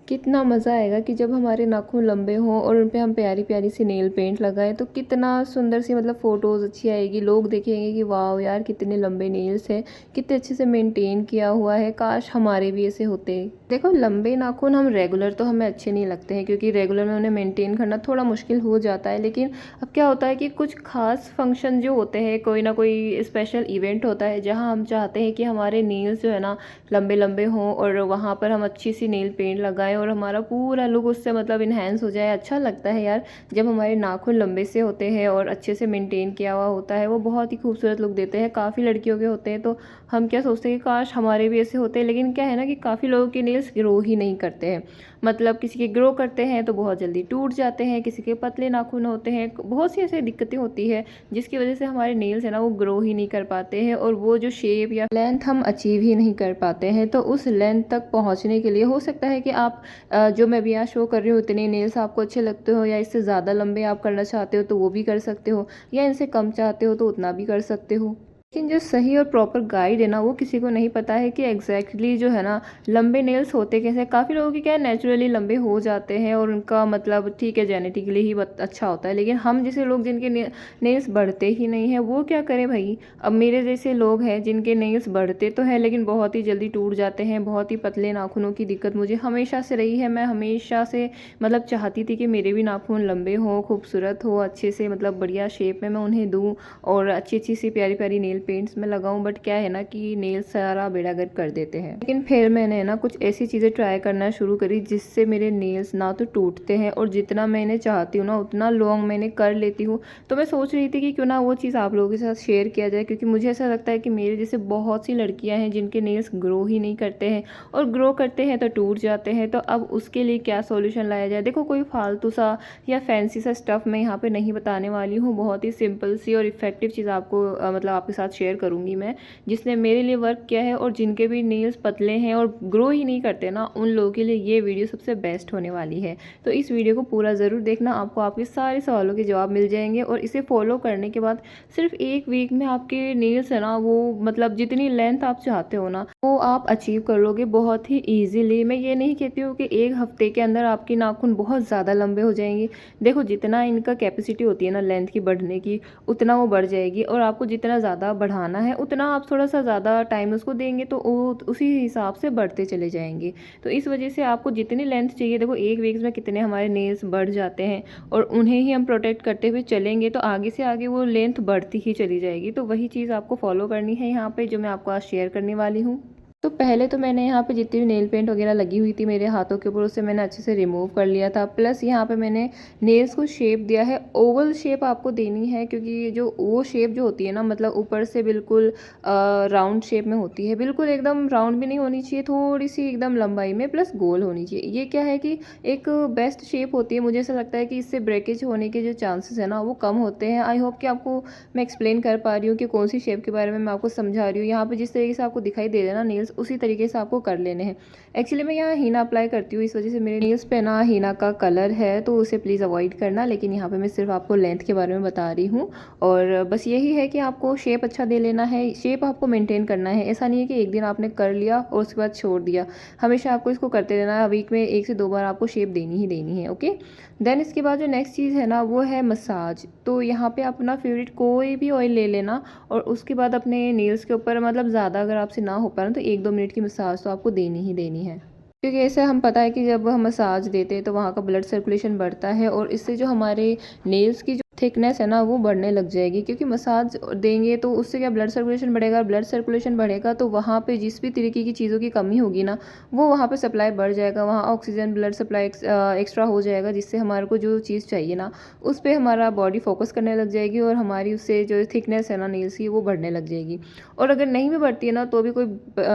कितना मज़ा आएगा कि जब हमारे नाखून लंबे हों और उन पे हम प्यारी प्यारी सी नेल पेंट लगाएं तो कितना सुंदर सी मतलब फ़ोटोज़ अच्छी आएगी। लोग देखेंगे कि वाह यार कितने लंबे नेल्स हैं, कितने अच्छे से मेंटेन किया हुआ है, काश हमारे भी ऐसे होते। देखो लंबे नाखून हम रेगुलर तो हमें अच्छे नहीं लगते हैं क्योंकि रेगुलर में उन्हें मेंटेन करना थोड़ा मुश्किल हो जाता है। लेकिन अब क्या होता है कि कुछ खास फंक्शन जो होते हैं, कोई ना कोई स्पेशल इवेंट होता है जहाँ हम चाहते हैं कि हमारे नेल्स जो है ना लंबे लंबे हों और वहाँ पर हम अच्छी सी नेल पेंट लगाएं और हमारा पूरा लुक उससे मतलब इन्हेंस हो जाए। अच्छा लगता है यार जब हमारे नाखून लंबे से होते हैं और अच्छे से मेंटेन किया हुआ होता है, वो बहुत ही खूबसूरत लुक देते हैं। काफ़ी लड़कियों के होते हैं तो हम क्या सोचते हैं कि काश हमारे भी ऐसे होते हैं। लेकिन क्या है ना कि काफ़ी लोगों के नेल्स ग्रो ही नहीं करते हैं। मतलब किसी के ग्रो करते हैं तो बहुत जल्दी टूट जाते हैं, किसी के पतले नाखून होते हैं, बहुत सी ऐसी दिक्कतें होती है जिसकी वजह से हमारे नेल्स है ना वो ग्रो ही नहीं कर पाते हैं और वो जो शेप या लेंथ हम अचीव ही नहीं कर पाते हैं। तो उस लेंथ तक पहुंचने के लिए हो सकता है कि आप जो मैं भी यहाँ शो कर रही हूँ उतने नेल्स आपको अच्छे लगते हो, या इससे ज़्यादा लंबे आप करना चाहते हो तो वो भी कर सकते हो, या इनसे कम चाहते हो तो उतना भी कर सकते हो। लेकिन जो सही और प्रॉपर गाइड है ना वो किसी को नहीं पता है कि एग्जैक्टली जो है ना लंबे नेल्स होते कैसे। काफ़ी लोगों के क्या है नेचुरली लंबे हो जाते हैं और उनका मतलब ठीक है जेनेटिकली ही अच्छा होता है। लेकिन हम जैसे लोग जिनके नेल्स बढ़ते ही नहीं है वो क्या करें भाई। अब मेरे जैसे लोग हैं जिनके नेल्स बढ़ते तो हैं लेकिन बहुत ही जल्दी टूट जाते हैं, बहुत ही पतले नाखूनों की दिक्कत मुझे हमेशा से रही है। मैं हमेशा से मतलब चाहती थी कि मेरे भी नाखून लंबे हों, खूबसूरत हो, अच्छे से मतलब बढ़िया शेप में मैं उन्हें दूँ और अच्छी अच्छी सी प्यारी प्यारी नेल पेंट्स में लगाऊं। बट क्या है ना कि नेल सारा बेड़ा गर्क कर देते हैं। लेकिन फिर मैंने ना कुछ ऐसी चीज़ें ट्राई करना शुरू करी जिससे मेरे नेल्स ना तो टूटते हैं और जितना मैंने चाहती हूँ ना उतना लॉन्ग मैंने कर लेती हूँ। तो मैं सोच रही थी कि क्यों ना वो चीज़ आप लोगों के साथ शेयर किया जाए, क्योंकि मुझे ऐसा लगता है कि मेरे जैसे बहुत सी लड़कियाँ हैं जिनके नेल्स ग्रो ही नहीं करते हैं और ग्रो करते हैं तो टूट जाते हैं। तो अब उसके लिए क्या सोल्यूशन लाया जाए। देखो कोई फालतू सा या फैंसी सा स्टफ़ मैं यहाँ पे नहीं बताने वाली हूँ, बहुत ही सिंपल सी और इफ़ेक्टिव चीज़ आपको मतलब आपके साथ शेयर करूँगी मैं, जिसने मेरे लिए वर्क किया है। और जिनके भी नेल्स पतले हैं और ग्रो ही नहीं करते ना उन लोगों के लिए ये वीडियो सबसे बेस्ट होने वाली है। तो इस वीडियो को पूरा ज़रूर देखना, आपको आपके सारे सवालों के जवाब मिल जाएंगे। और इसे फॉलो करने के बाद सिर्फ 1 वीक में आपके नेल्स है ना वो मतलब जितनी लेंथ आप चाहते हो ना वो आप अचीव कर लोगे बहुत ही ईजिली। मैं ये नहीं कहती हूँ कि 1 हफ्ते के अंदर आपके नाखून बहुत ज़्यादा लंबे हो जाएंगे। देखो जितना इनका कैपेसिटी होती है ना लेंथ की बढ़ने की उतना वो बढ़ जाएगी, और आपको जितना ज़्यादा बढ़ाना है उतना आप थोड़ा सा ज़्यादा टाइम उसको देंगे तो वो उसी हिसाब से बढ़ते चले जाएंगे। तो इस वजह से आपको जितनी लेंथ चाहिए, देखो 1 वीक में कितने हमारे नेल्स बढ़ जाते हैं और उन्हें ही हम प्रोटेक्ट करते हुए चलेंगे तो आगे से आगे वो लेंथ बढ़ती ही चली जाएगी। तो वही चीज़ आपको फॉलो करनी है यहाँ पे जो मैं आपको आज शेयर करने वाली हूँ। तो पहले तो मैंने यहाँ पे जितनी भी नेल पेंट वगैरह लगी हुई थी मेरे हाथों के ऊपर उसे मैंने अच्छे से रिमूव कर लिया था। प्लस यहाँ पे मैंने नेल्स को शेप दिया है, ओवल शेप आपको देनी है क्योंकि जो वो शेप जो होती है ना मतलब ऊपर से बिल्कुल राउंड शेप में होती है, बिल्कुल एकदम राउंड भी नहीं होनी चाहिए, थोड़ी सी एकदम लंबाई में प्लस गोल होनी चाहिए। ये क्या है कि एक बेस्ट शेप होती है। मुझे ऐसा लगता है कि इससे ब्रेकेज होने के जो चांसेस है ना वो कम होते हैं। आई होप कि आपको मैं एक्सप्लेन कर पा रही हूँ कि कौन सी शेप के बारे में मैं आपको समझा रही हूँ। यहाँ पे जिस तरीके से आपको दिखाई दे रहा है ना नेल्स उसी तरीके से आपको कर लेने हैं। एक्चुअली मैं यहाँ हीना अप्लाई करती हूँ इस वजह से मेरे नेल्स पे ना हीना का कलर है तो उसे प्लीज़ अवॉइड करना। लेकिन यहाँ पे मैं सिर्फ आपको लेंथ के बारे में बता रही हूँ और बस यही है कि आपको शेप अच्छा दे लेना है, शेप आपको मेंटेन करना है। ऐसा नहीं है कि एक दिन आपने कर लिया और उसके बाद छोड़ दिया, हमेशा आपको इसको करते रहना है। वीक में 1 से 2 बार आपको शेप देनी ही देनी है। ओके देन इसके बाद जो नेक्स्ट चीज़ है ना वो है मसाज। तो यहाँ पे अपना फेवरेट कोई भी ऑयल ले लेना और उसके बाद अपने नेल्स के ऊपर मतलब ज़्यादा अगर आपसे ना हो पाए तो 1-2 मिनट की मसाज तो आपको देनी ही देनी है। क्योंकि ऐसे हम पता है कि जब हम मसाज देते हैं तो वहाँ का ब्लड सर्कुलेशन बढ़ता है और इससे जो हमारे नेल्स की जो थिकनेस है ना वो बढ़ने लग जाएगी। क्योंकि मसाज देंगे तो उससे क्या ब्लड सर्कुलेशन बढ़ेगा, ब्लड सर्कुलेशन बढ़ेगा तो वहाँ पे जिस भी तरीके की चीज़ों की कमी होगी ना वो वहाँ पे सप्लाई बढ़ जाएगा, वहाँ ऑक्सीजन ब्लड सप्लाई एक्स्ट्रा हो जाएगा जिससे हमारे को जो चीज़ चाहिए ना उस पर हमारा बॉडी फोकस करने लग जाएगी और हमारी उससे जो थिकनेस है ना नेल्स की वो बढ़ने लग जाएगी। और अगर नहीं भी बढ़ती है ना तो भी कोई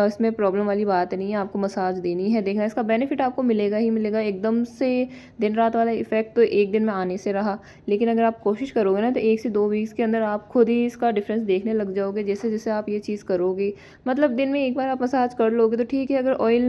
इसमें प्रॉब्लम वाली बात नहीं है, आपको मसाज देनी है। देखना इसका बेनिफिट आपको मिलेगा ही मिलेगा। एकदम से दिन रात वाला इफेक्ट तो एक दिन में आने से रहा, लेकिन अगर आप कोशिश करोगे ना तो 1 से 2 वीक्स के अंदर आप खुद ही इसका डिफरेंस देखने लग जाओगे, जैसे जैसे आप ये चीज़ करोगे। मतलब दिन में एक बार आप मसाज कर लोगे तो ठीक है, अगर ऑयल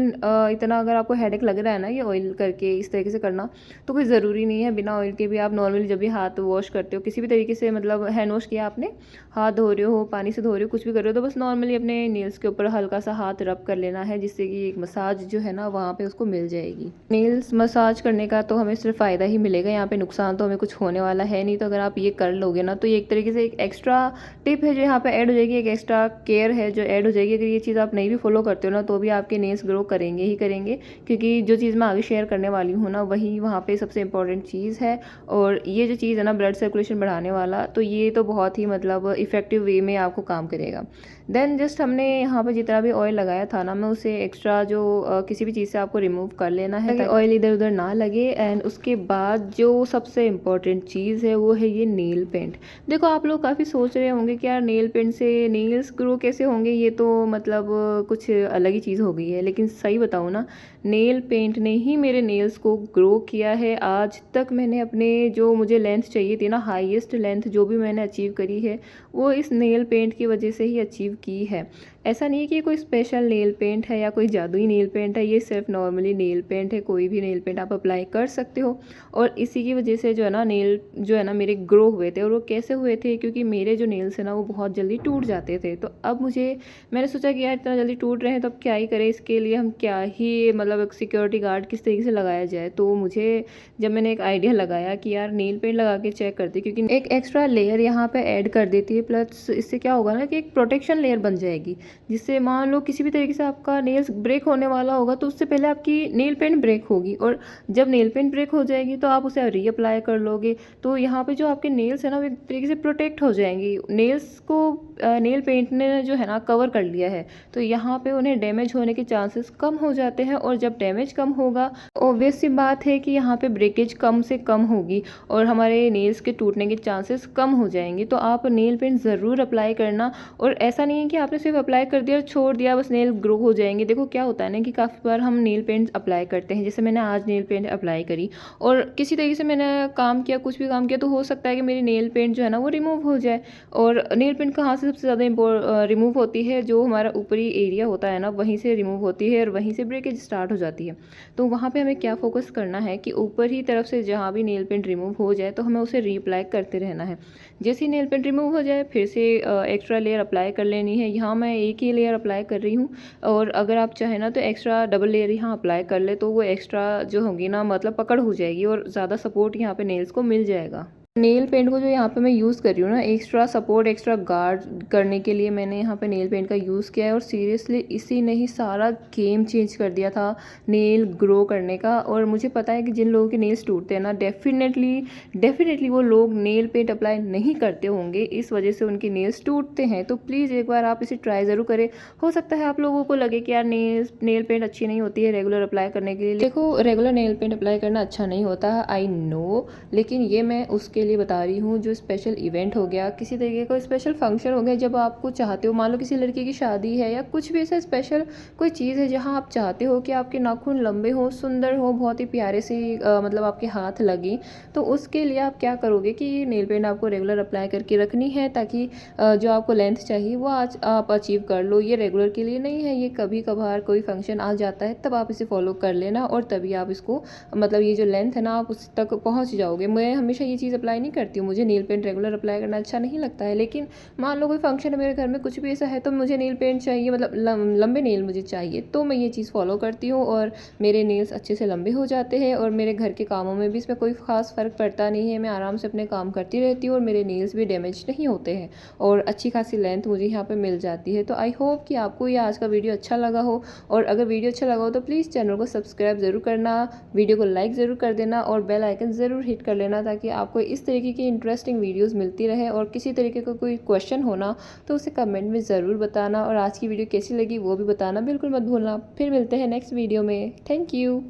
इतना अगर आपको हेडेक लग रहा है ना ये ऑयल करके इस तरीके से करना, तो कोई ज़रूरी नहीं है बिना ऑयल के भी आप नॉर्मली जब भी हाथ वॉश करते हो किसी भी तरीके से, मतलब हैंड वॉश किया आपने, हाथ धो रहे हो, पानी से धो रहे हो, कुछ भी कर रहे हो, तो बस नॉर्मली अपने नेल्स के ऊपर हल्का सा हाथ रब कर लेना है, जिससे कि एक मसाज जो है ना वहाँ पे उसको मिल जाएगी। नेल्स मसाज करने का तो हमें सिर्फ फ़ायदा ही मिलेगा, यहाँ पे नुकसान तो हमें कुछ होने वाला है नहीं। तो अगर आप ये कर लोगे ना तो ये एक तरीके से एक एक्स्ट्रा टिप है जो यहाँ पे ऐड हो जाएगी, एक एक्स्ट्रा केयर है जो ऐड हो जाएगी। अगर ये चीज़ आप नहीं भी फॉलो करते हो ना तो भी आपके नेल्स ग्रो करेंगे ही करेंगे, क्योंकि जो चीज़ मैं आगे शेयर करने वाली हूँ ना वही वहाँ पे सबसे इंपॉर्टेंट चीज़ है। और ये जो चीज़ है ना ब्लड सर्कुलेशन बढ़ाने वाला, तो ये तो बहुत ही मतलब इफ़ेक्टिव वे में आपको काम करेगा। देन जस्ट हमने यहाँ पे जितना भी ऑयल लगाया था ना, मैं उसे एक्स्ट्रा जो किसी भी चीज़ से आपको रिमूव कर लेना है ताकि ऑयल इधर उधर ना लगे। एंड उसके बाद जो सबसे इम्पॉर्टेंट चीज़ है वो है ये नेल पेंट। देखो आप लोग काफ़ी सोच रहे होंगे कि यार नेल पेंट से नेल्स ग्रो कैसे होंगे, ये तो मतलब कुछ अलग ही चीज़ हो गई है। लेकिन सही बताऊँ ना, नेल पेंट ने ही मेरे नेल्स को ग्रो किया है। आज तक मैंने अपने जो मुझे लेंथ चाहिए थी ना, हाईएस्ट लेंथ जो भी मैंने अचीव करी है वो इस नेल पेंट की वजह से ही अचीव की है। ऐसा नहीं है कि कोई स्पेशल नेल पेंट है या कोई जादुई नेल पेंट है, ये सिर्फ नॉर्मली नेल पेंट है। कोई भी नेल पेंट आप अप्लाई कर सकते हो। और इसी की वजह से जो है ना नेल जो है ना मेरे ग्रो हुए थे। और वो कैसे हुए थे, क्योंकि मेरे जो नेल्स है ना वो बहुत जल्दी टूट जाते थे। तो अब मैंने सोचा कि यार इतना जल्दी टूट रहे हैं तो अब क्या ही करें, इसके लिए हम क्या ही मतलब एक सिक्योरिटी गार्ड किस तरीके से लगाया जाए। तो मुझे जब मैंने एक आइडिया लगाया कि यार नेल पेंट लगा के चेक करती, क्योंकि एक एक्स्ट्रा लेयर यहाँ पे ऐड कर देती है, प्लस इससे क्या होगा ना कि एक प्रोटेक्शन लेयर बन जाएगी, जिससे मान लो किसी भी तरीके से आपका नेल्स ब्रेक होने वाला होगा तो उससे पहले आपकी नेल पेंट ब्रेक होगी। और जब नेल पेंट ब्रेक हो जाएगी तो आप उसे रीअप्लाई कर लोगे, तो यहाँ पे जो आपके नेल्स है ना वो एक तरीके से प्रोटेक्ट हो जाएंगी। नेल्स को नेल पेंट ने जो है ना कवर कर लिया है, तो यहाँ पे उन्हें डैमेज होने के चांसेस कम हो जाते हैं। और जब डैमेज कम होगा, ऑब्वियस सी बात है कि यहाँ पे ब्रेकेज कम से कम होगी और हमारे नेल्स के टूटने के चांसेस कम हो जाएंगे। तो आप नेल पेंट ज़रूर अप्लाई करना। और ऐसा नहीं है कि आपने सिर्फ अप्लाई कर दिया और छोड़ दिया बस नेल ग्रो हो जाएंगे। देखो क्या होता है ना कि काफ़ी बार हम नेल पेंट अप्लाई करते हैं, जैसे मैंने आज नेल पेंट अप्लाई करी और किसी तरीके से मैंने काम किया, कुछ भी काम किया, तो हो सकता है कि मेरी नेल पेंट जो है ना वो रिमूव हो जाए। और नेल पेंट कहाँ से सबसे ज़्यादा रिमूव होती है, जो हमारा ऊपरी एरिया होता है ना वहीं से रिमूव होती है और वहीं से ब्रेकेज स्टार्ट हो जाती है। तो वहाँ पे हमें क्या फोकस करना है कि ऊपर ही तरफ से जहाँ भी नेल पेंट रिमूव हो जाए तो हमें उसे रीअप्लाई करते रहना है। जैसे ही नेल पेंट रिमूव हो जाए फिर से एक्स्ट्रा लेयर अप्लाई कर लेनी है। यहाँ मैं एक ही लेयर अप्लाई कर रही हूँ, और अगर आप चाहें ना तो एक्स्ट्रा डबल लेयर यहाँ अप्लाई कर ले, तो वो एक्स्ट्रा जो होगी ना मतलब पकड़ हो जाएगी और ज़्यादा सपोर्ट यहाँ पे नेल्स को मिल जाएगा। नेल पेंट को जो यहाँ पे मैं यूज़ कर रही हूँ ना, एक्स्ट्रा सपोर्ट एक्स्ट्रा गार्ड करने के लिए मैंने यहाँ पे नेल पेंट का यूज़ किया है। और सीरियसली इसी ने ही सारा गेम चेंज कर दिया था नेल ग्रो करने का। और मुझे पता है कि जिन लोगों के नेल्स टूटते हैं ना, डेफिनेटली वो लोग नेल पेंट अप्लाई नहीं करते होंगे, इस वजह से उनके नेल्स टूटते हैं। तो प्लीज़ एक बार आप इसे ट्राई ज़रूर करें। हो सकता है आप लोगों को लगे कि यार नेल पेंट अच्छी नहीं होती है रेगुलर अप्लाई करने के लिए। देखो रेगुलर नेल पेंट अप्लाई करना अच्छा नहीं होता, आई नो, लेकिन ये मैं उसके लिए बता रही हूँ जो स्पेशल इवेंट हो गया, किसी तरीके का स्पेशल फंक्शन हो गया, जब आपको चाहते हो, मान लो किसी लड़की की शादी है या कुछ भी ऐसा स्पेशल कोई चीज़ है जहाँ आप चाहते हो कि आपके नाखून लंबे हो, सुंदर हो, बहुत ही प्यारे से मतलब आपके हाथ लगे, तो उसके लिए आप क्या करोगे कि नेल पेंट आपको रेगुलर अप्लाई करके रखनी है, ताकि जो आपको लेंथ चाहिए वो आज आप अचीव कर लो। ये रेगुलर के लिए नहीं है, ये कभी कभार कोई फंक्शन आ जाता है तब आप इसे फॉलो कर लेना, और तभी आप इसको मतलब ये जो लेंथ है ना आप उस तक पहुँच जाओगे। मैं हमेशा ये चीज़ अप्लाई नहीं करती हूँ, मुझे नेल पेंट रेगुलर अप्लाई करना अच्छा नहीं लगता है। लेकिन मान लो कोई फंक्शन है मेरे घर में, कुछ भी ऐसा है, तो मुझे नेल पेंट चाहिए, मतलब लंबे नेल मुझे चाहिए, तो मैं ये चीज़ फॉलो करती हूँ और मेरे नेल्स अच्छे से लंबे हो जाते हैं। और मेरे घर के कामों में भी इसमें कोई ख़ास फ़र्क पड़ता नहीं है, मैं आराम से अपने काम करती रहती हूँ और मेरे नेल्स भी डैमेज नहीं होते हैं और अच्छी खासी लेंथ मुझे यहाँ पर मिल जाती है। तो आई होप कि आपको ये आज का वीडियो अच्छा लगा हो, और अगर वीडियो अच्छा लगा हो तो प्लीज़ चैनल को सब्सक्राइब ज़रूर करना, वीडियो को लाइक ज़रूर कर देना और बेल आइकन ज़रूर हिट कर लेना, ताकि आपको इस तरीके की इंटरेस्टिंग वीडियोस मिलती रहे। और किसी तरीके का कोई क्वेश्चन होना तो उसे कमेंट में ज़रूर बताना, और आज की वीडियो कैसी लगी वो भी बताना बिल्कुल मत भूलना। फिर मिलते हैं नेक्स्ट वीडियो में। Thank you.